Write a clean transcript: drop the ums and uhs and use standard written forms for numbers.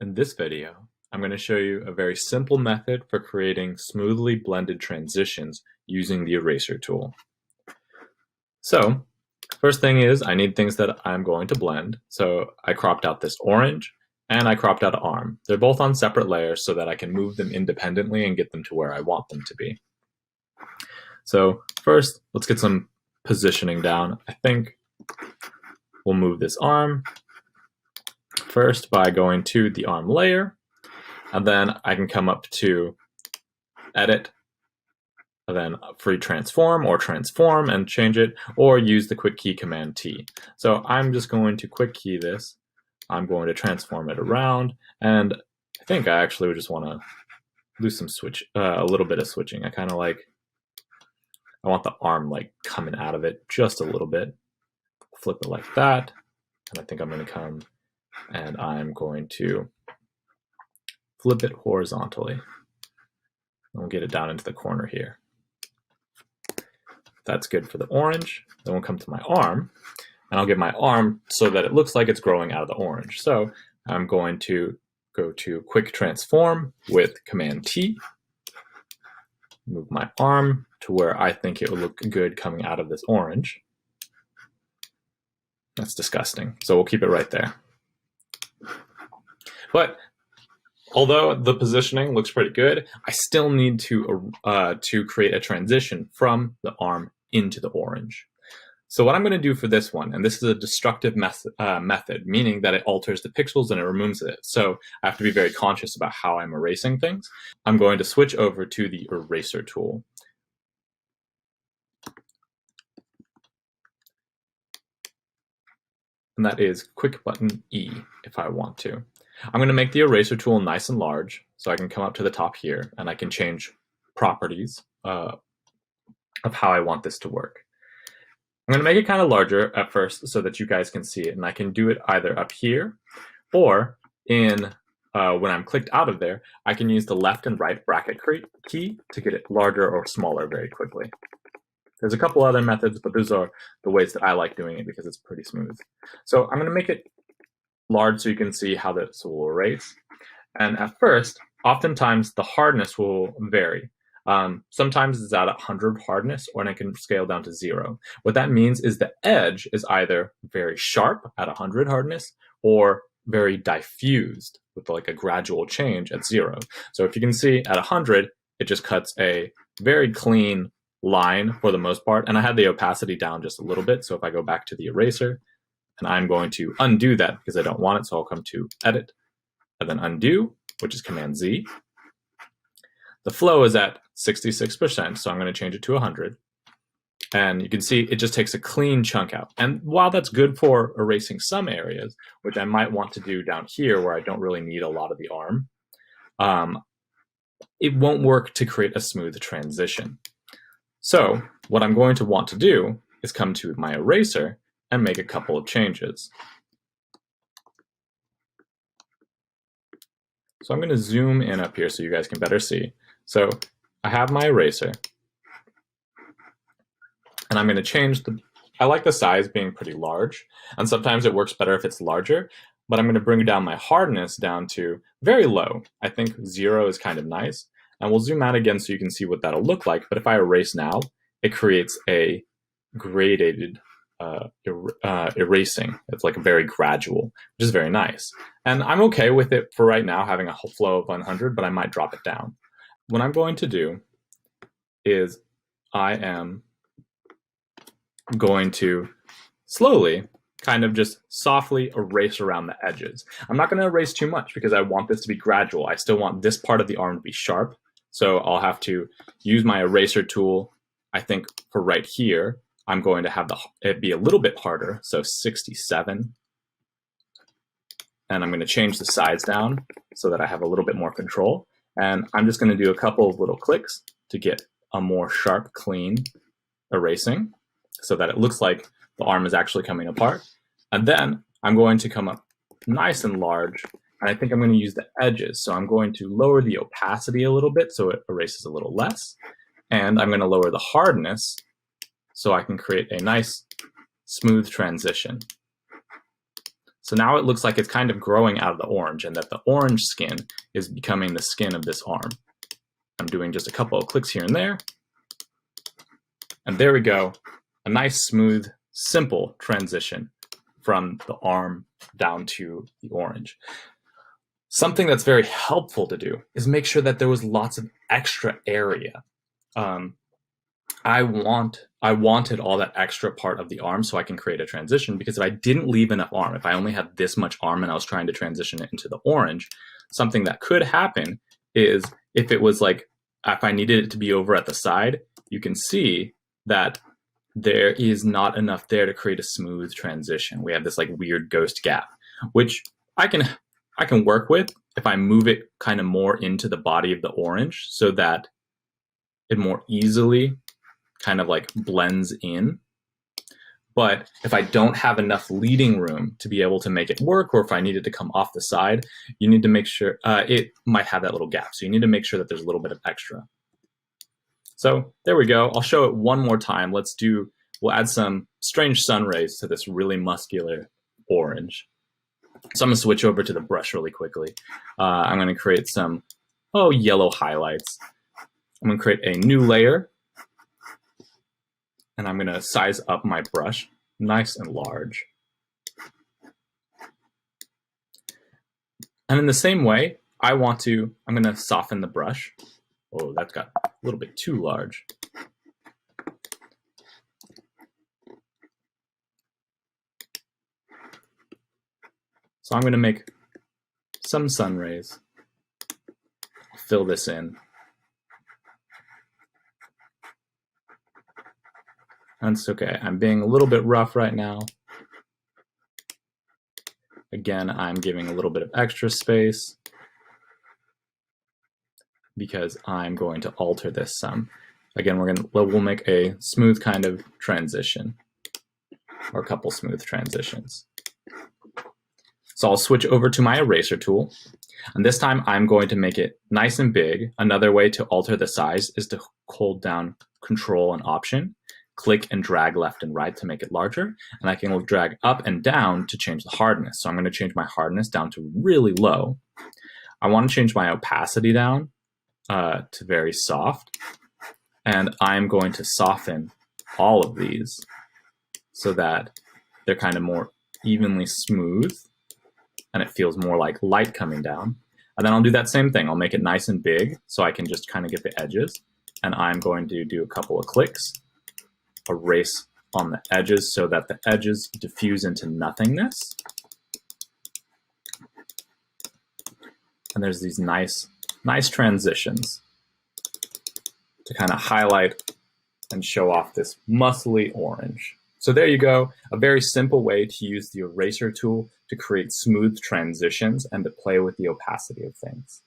In this video, I'm going to show you a very simple method for creating smoothly blended transitions using the eraser tool. So, first thing is I need things that I'm going to blend. So I cropped out this orange and I cropped out an arm. They're both on separate layers so that I can move them independently and get them to where I want them to be. So first, let's get some positioning down. I think we'll move this arm first by going to the arm layer, and then I can come up to edit, and then free transform or transform and change it, or use the quick key command T. So I'm just going to quick key this. I'm going to transform it around, and I think I actually would just want to do some a little bit of switching. I want the arm like coming out of it just a little bit. Flip it like that, and I think I'm going to come and I'm going to flip it horizontally. And we'll get it down into the corner here. That's good for the orange. Then we'll come to my arm, and I'll get my arm so that it looks like it's growing out of the orange. So I'm going to go to quick transform with command T, move my arm to where I think it will look good coming out of this orange. That's disgusting. So we'll keep it right there. But although the positioning looks pretty good, I still need to create a transition from the arm into the orange. So what I'm going to do for this one, and this is a destructive method, meaning that it alters the pixels and it removes it. So I have to be very conscious about how I'm erasing things. I'm going to switch over to the eraser tool. And that is quick button E if I want to. I'm going to make the eraser tool nice and large, so I can come up to the top here and I can change properties of how I want this to work. I'm going to make it kind of larger at first so that you guys can see it, and I can do it either up here or in when I'm clicked out of there, I can use the left and right bracket key to get it larger or smaller very quickly. There's a couple other methods, but those are the ways that I like doing it because it's pretty smooth. So I'm going to make it large so you can see how this will erase. And at first, oftentimes the hardness will vary. Sometimes it's at 100 hardness, or it can scale down to 0. What that means is the edge is either very sharp at 100 hardness or very diffused with like a gradual change at 0. So if you can see at 100, it just cuts a very clean line for the most part. And I had the opacity down just a little bit. So if I go back to the eraser, and I'm going to undo that because I don't want it, so I'll come to edit and then undo, which is command Z. The flow is at 66%, so I'm going to change it to 100. And you can see it just takes a clean chunk out. And while that's good for erasing some areas, which I might want to do down here where I don't really need a lot of the arm, it won't work to create a smooth transition. So what I'm going to want to do is come to my eraser and make a couple of changes. So I'm going to zoom in up here so you guys can better see. So I have my eraser, and I'm going to change I like the size being pretty large, and sometimes it works better if it's larger, but I'm going to bring down my hardness down to very low. I think 0 is kind of nice, and we'll zoom out again so you can see what that'll look like. But if I erase now, it creates a gradated erasing. It's like very gradual, which is very nice. And I'm okay with it for right now having a flow of 100, but I might drop it down. What I'm going to do is I am going to slowly kind of just softly erase around the edges. I'm not going to erase too much because I want this to be gradual. I still want this part of the arm to be sharp. So I'll have to use my eraser tool. I think for right here, I'm going to have it be a little bit harder, so 67. And I'm going to change the size down so that I have a little bit more control. And I'm just going to do a couple of little clicks to get a more sharp, clean erasing so that it looks like the arm is actually coming apart. And then I'm going to come up nice and large, and I think I'm going to use the edges. So I'm going to lower the opacity a little bit so it erases a little less. And I'm going to lower the hardness so I can create a nice smooth transition. So now it looks like it's kind of growing out of the orange and that the orange skin is becoming the skin of this arm. I'm doing just a couple of clicks here and there. And there we go. A nice, smooth, simple transition from the arm down to the orange. Something that's very helpful to do is make sure that there was lots of extra area. I wanted all that extra part of the arm so I can create a transition, because if I didn't leave enough arm, if I only had this much arm and I was trying to transition it into the orange, something that could happen is if it was like, if I needed it to be over at the side, you can see that there is not enough there to create a smooth transition. We have this like weird ghost gap, which I can work with if I move it kind of more into the body of the orange so that it more easily kind of like blends in. But if I don't have enough leading room to be able to make it work, or if I needed to come off the side, you need to make sure it might have that little gap. So you need to make sure that there's a little bit of extra. So there we go. I'll show it one more time. We'll add some strange sun rays to this really muscular orange. So I'm gonna switch over to the brush really quickly. I'm gonna create some yellow highlights. I'm gonna create a new layer, and I'm gonna size up my brush nice and large. And in the same way, I'm gonna soften the brush. Oh, that got a little bit too large. So I'm gonna make some sun rays. Fill this in. That's okay. I'm being a little bit rough right now. Again, I'm giving a little bit of extra space because I'm going to alter this some. Again, we'll make a smooth kind of transition, or a couple smooth transitions. So I'll switch over to my eraser tool, and this time I'm going to make it nice and big. Another way to alter the size is to hold down Control and Option, click and drag left and right to make it larger, and I can drag up and down to change the hardness. So I'm going to change my hardness down to really low. I want to change my opacity down to very soft, and I'm going to soften all of these so that they're kind of more evenly smooth and it feels more like light coming down. And then I'll do that same thing. I'll make it nice and big so I can just kind of get the edges, and I'm going to do a couple of clicks, erase on the edges so that the edges diffuse into nothingness. And there's these nice transitions to kind of highlight and show off this muscly orange. So there you go, a very simple way to use the eraser tool to create smooth transitions and to play with the opacity of things.